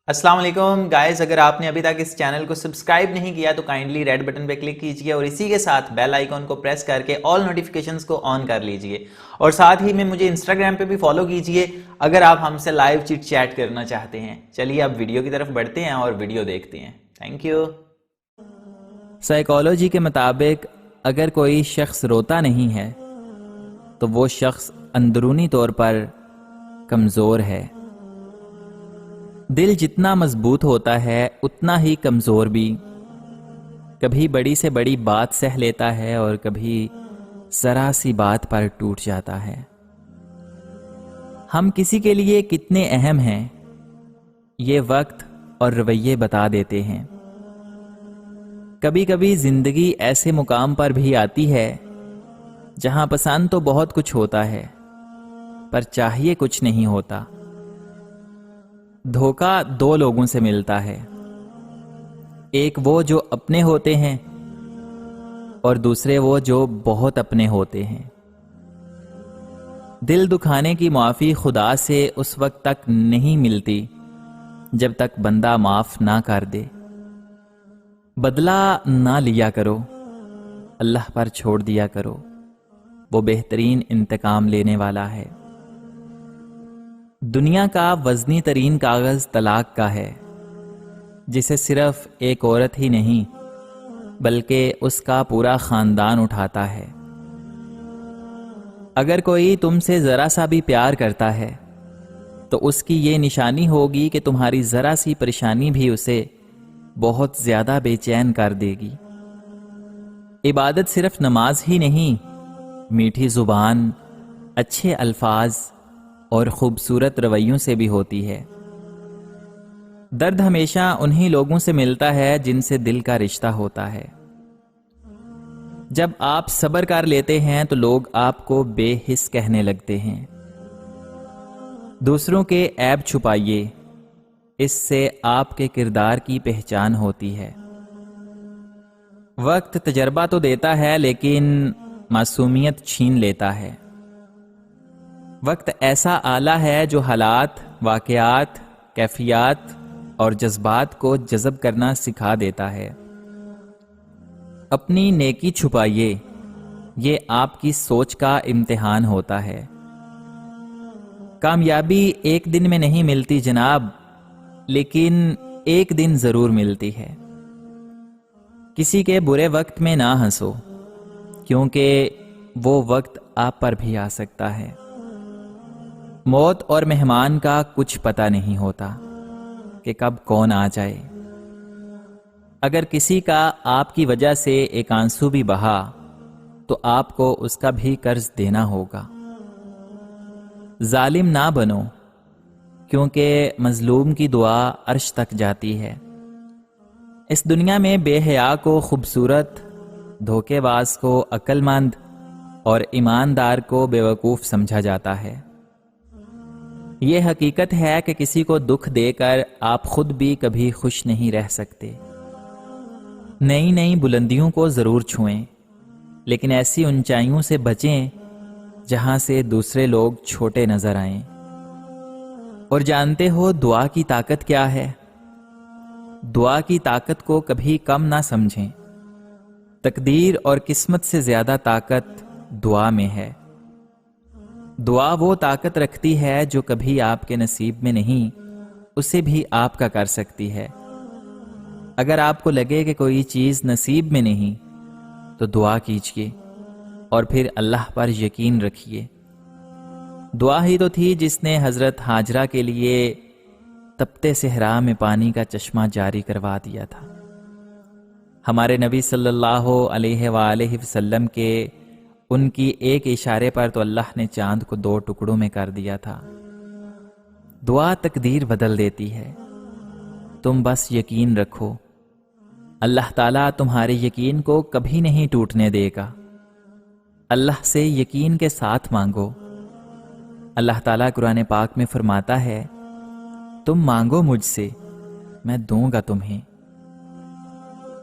अस्सलाम वालेकुम गाइस, अगर आपने अभी तक इस चैनल को सब्सक्राइब नहीं किया तो काइंडली रेड बटन पे क्लिक कीजिए और इसी के साथ बेल आइकॉन को प्रेस करके ऑल नोटिफिकेशंस को ऑन कर लीजिए। और साथ ही में मुझे इंस्टाग्राम पे भी फॉलो कीजिए अगर आप हमसे लाइव चिट चैट करना चाहते हैं। चलिए अब वीडियो की तरफ बढ़ते हैं और वीडियो देखते हैं। Thank you. साइकोलॉजी के मुताबिक अगर कोई शख्स रोता नहीं है तो वो शख्स अंदरूनी तौर पर कमज़ोर है। दिल जितना मजबूत होता है उतना ही कमज़ोर भी। कभी बड़ी से बड़ी बात सह लेता है और कभी ज़रा सी बात पर टूट जाता है। हम किसी के लिए कितने अहम हैं ये वक्त और रवैये बता देते हैं। कभी कभी जिंदगी ऐसे मुकाम पर भी आती है जहां पसंद तो बहुत कुछ होता है पर चाहिए कुछ नहीं होता। धोखा दो लोगों से मिलता है, एक वो जो अपने होते हैं और दूसरे वो जो बहुत अपने होते हैं। दिल दुखाने की माफ़ी खुदा से उस वक्त तक नहीं मिलती जब तक बंदा माफ ना कर दे। बदला ना लिया करो, अल्लाह पर छोड़ दिया करो, वो बेहतरीन इंतकाम लेने वाला है। दुनिया का वजनी तरीन कागज तलाक का है, जिसे सिर्फ एक औरत ही नहीं बल्कि उसका पूरा खानदान उठाता है। अगर कोई तुमसे जरा सा भी प्यार करता है तो उसकी ये निशानी होगी कि तुम्हारी जरा सी परेशानी भी उसे बहुत ज्यादा बेचैन कर देगी। इबादत सिर्फ नमाज ही नहीं, मीठी जुबान, अच्छे अल्फाज और खूबसूरत रवैयों से भी होती है। दर्द हमेशा उन्हीं लोगों से मिलता है जिनसे दिल का रिश्ता होता है। जब आप सब्र कर लेते हैं तो लोग आपको बेहिस कहने लगते हैं। दूसरों के ऐब छुपाइए, इससे आपके किरदार की पहचान होती है। वक्त तजर्बा तो देता है लेकिन मासूमियत छीन लेता है। वक्त ऐसा आला है जो हालात, वाक़यात, कैफियत और जज्बात को जज़ब करना सिखा देता है। अपनी नेकी छुपाइए, ये आपकी सोच का इम्तिहान होता है। कामयाबी एक दिन में नहीं मिलती जनाब, लेकिन एक दिन ज़रूर मिलती है। किसी के बुरे वक्त में ना हंसो, क्योंकि वो वक्त आप पर भी आ सकता है। मौत और मेहमान का कुछ पता नहीं होता कि कब कौन आ जाए। अगर किसी का आपकी वजह से एक आंसू भी बहा तो आपको उसका भी कर्ज देना होगा। जालिम ना बनो, क्योंकि मजलूम की दुआ अर्श तक जाती है। इस दुनिया में बेहया को खूबसूरत, धोखेबाज को अक्लमंद और ईमानदार को बेवकूफ़ समझा जाता है। ये हकीकत है कि किसी को दुख देकर आप खुद भी कभी खुश नहीं रह सकते। नई नई बुलंदियों को ज़रूर छुएं, लेकिन ऐसी ऊंचाइयों से बचें जहां से दूसरे लोग छोटे नजर आएं। और जानते हो दुआ की ताकत क्या है? दुआ की ताकत को कभी कम ना समझें। तकदीर और किस्मत से ज़्यादा ताकत दुआ में है। दुआ वो ताकत रखती है जो कभी आपके नसीब में नहीं, उसे भी आपका कर सकती है। अगर आपको लगे कि कोई चीज़ नसीब में नहीं तो दुआ कीजिए और फिर अल्लाह पर यकीन रखिए। दुआ ही तो थी जिसने हज़रत हाजरा के लिए तपते सहरा में पानी का चश्मा जारी करवा दिया था। हमारे नबी सल्लल्लाहु अलैहि वसल्लम के उनकी एक इशारे पर तो अल्लाह ने चांद को 2 टुकड़ों में कर दिया था। दुआ तकदीर बदल देती है, तुम बस यकीन रखो। अल्लाह ताला तुम्हारे यकीन को कभी नहीं टूटने देगा। अल्लाह से यकीन के साथ मांगो। अल्लाह ताला कुरान पाक में फरमाता है, तुम मांगो मुझसे, मैं दूंगा तुम्हें।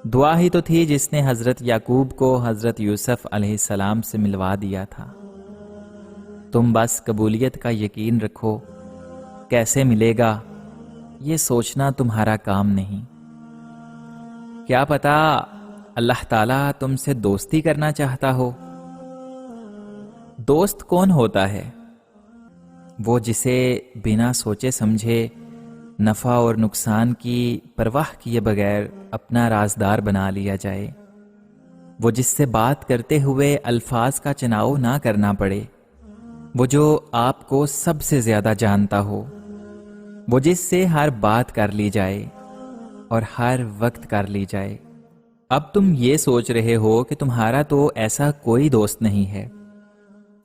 दुआ ही तो थी जिसने हजरत याकूब को हजरत यूसुफ अलैहिस्सलाम से मिलवा दिया था। तुम बस कबूलियत का यकीन रखो। कैसे मिलेगा یہ سوچنا تمہارا کام نہیں۔ کیا پتا اللہ تعالیٰ تم سے دوستی کرنا چاہتا ہو۔ دوست کون ہوتا ہے؟ وہ جسے بنا سوچے سمجھے نفع اور نقصان کی پرواہ کیے بغیر اپنا رازدار بنا لیا جائے، وہ جس سے بات کرتے ہوئے الفاظ کا چناؤ نہ کرنا پڑے، وہ جو آپ کو سب سے زیادہ جانتا ہو، وہ جس سے ہر بات کر لی جائے اور ہر وقت کر لی جائے۔ اب تم یہ سوچ رہے ہو کہ تمہارا تو ایسا کوئی دوست نہیں ہے،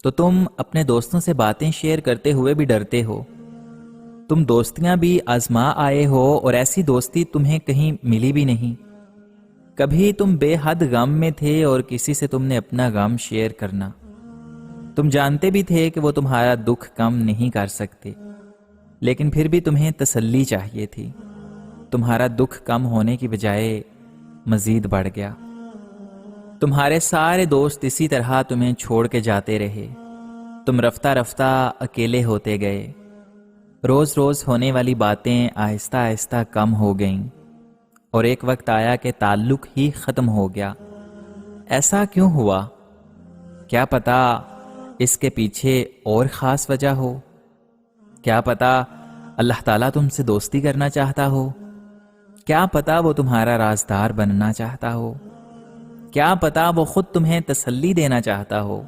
تو تم اپنے دوستوں سے باتیں شیئر کرتے ہوئے بھی ڈرتے ہو۔ تم دوستیاں بھی آزما آئے ہو اور ایسی دوستی تمہیں کہیں ملی بھی نہیں۔ کبھی تم بے حد غم میں تھے اور کسی سے تم نے اپنا غم شیئر کرنا، تم جانتے بھی تھے کہ وہ تمہارا دکھ کم نہیں کر سکتے، لیکن پھر بھی تمہیں تسلی چاہیے تھی۔ تمہارا دکھ کم ہونے کی بجائے مزید بڑھ گیا۔ تمہارے سارے دوست اسی طرح تمہیں چھوڑ کے جاتے رہے، تم رفتہ رفتہ اکیلے ہوتے گئے، روز روز ہونے والی باتیں آہستہ آہستہ کم ہو گئیں، اور ایک وقت آیا کہ تعلق ہی ختم ہو گیا۔ ایسا کیوں ہوا؟ کیا پتا اس کے پیچھے اور خاص وجہ ہو؟ کیا پتا اللہ تعالیٰ تم سے دوستی کرنا چاہتا ہو؟ کیا پتا وہ تمہارا رازدار بننا چاہتا ہو؟ کیا پتا وہ خود تمہیں تسلی دینا چاہتا ہو؟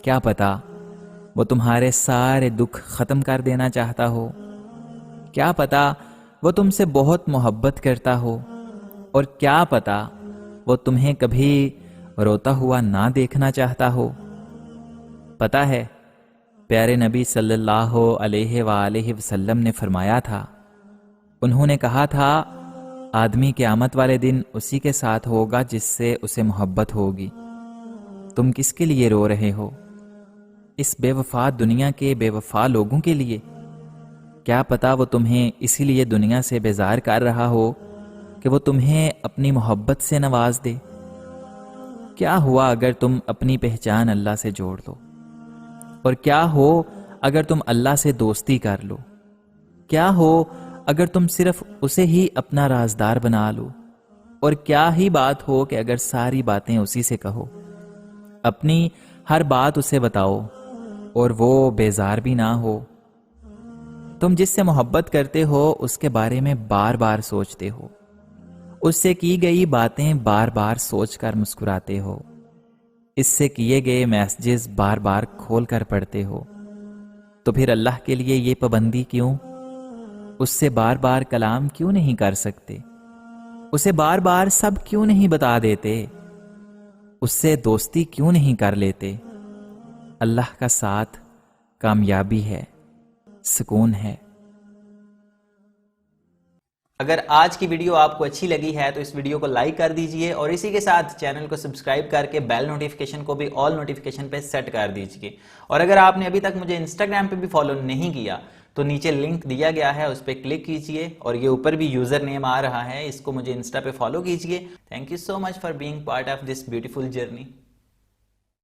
کیا پتا وہ تمہارے سارے دکھ ختم کر دینا چاہتا ہو؟ کیا پتا وہ تم سے بہت محبت کرتا ہو؟ اور کیا پتا وہ تمہیں کبھی روتا ہوا نہ دیکھنا چاہتا ہو؟ پتا ہے پیارے نبی صلی اللہ علیہ وآلہ وسلم نے فرمایا تھا، انہوں نے کہا تھا آدمی قیامت والے دن اسی کے ساتھ ہوگا جس سے اسے محبت ہوگی۔ تم کس کے لیے رو رہے ہو؟ اس بے وفا دنیا کے بے وفا لوگوں کے لیے؟ کیا پتا وہ تمہیں اسی لیے دنیا سے بیزار کر رہا ہو کہ وہ تمہیں اپنی محبت سے نواز دے۔ کیا ہوا اگر تم اپنی پہچان اللہ سے جوڑ لو؟ اور کیا ہو اگر تم اللہ سے دوستی کر لو؟ کیا ہو اگر تم صرف اسے ہی اپنا رازدار بنا لو؟ اور کیا ہی بات ہو کہ اگر ساری باتیں اسی سے کہو، اپنی ہر بات اسے بتاؤ اور وہ بیزار بھی نہ ہو؟ تم جس سے محبت کرتے ہو اس کے بارے میں بار بار سوچتے ہو، اس سے کی گئی باتیں بار بار سوچ کر مسکراتے ہو، اس سے کیے گئے میسجز بار بار کھول کر پڑھتے ہو، تو پھر اللہ کے لیے یہ پابندی کیوں؟ اس سے بار بار کلام کیوں نہیں کر سکتے؟ اسے بار بار سب کیوں نہیں بتا دیتے؟ اس سے دوستی کیوں نہیں کر لیتے؟ اللہ کا ساتھ کامیابی ہے، سکون ہے۔ اگر آج کی ویڈیو آپ کو اچھی لگی ہے تو اس ویڈیو کو لائک کر دیجئے، اور اسی کے ساتھ چینل کو سبسکرائب کر کے بیل نوٹیفیکیشن کو بھی آل نوٹیفیکیشن پہ سیٹ کر دیجئے۔ اور اگر آپ نے ابھی تک مجھے انسٹاگرام پہ بھی فالو نہیں کیا تو نیچے لنک دیا گیا ہے، اس پہ کلک کیجئے، اور یہ اوپر بھی یوزر نیم آ رہا ہے، اس کو مجھے انسٹا پہ فالو کیجئے۔ Thank you so much for being part of this beautiful journey.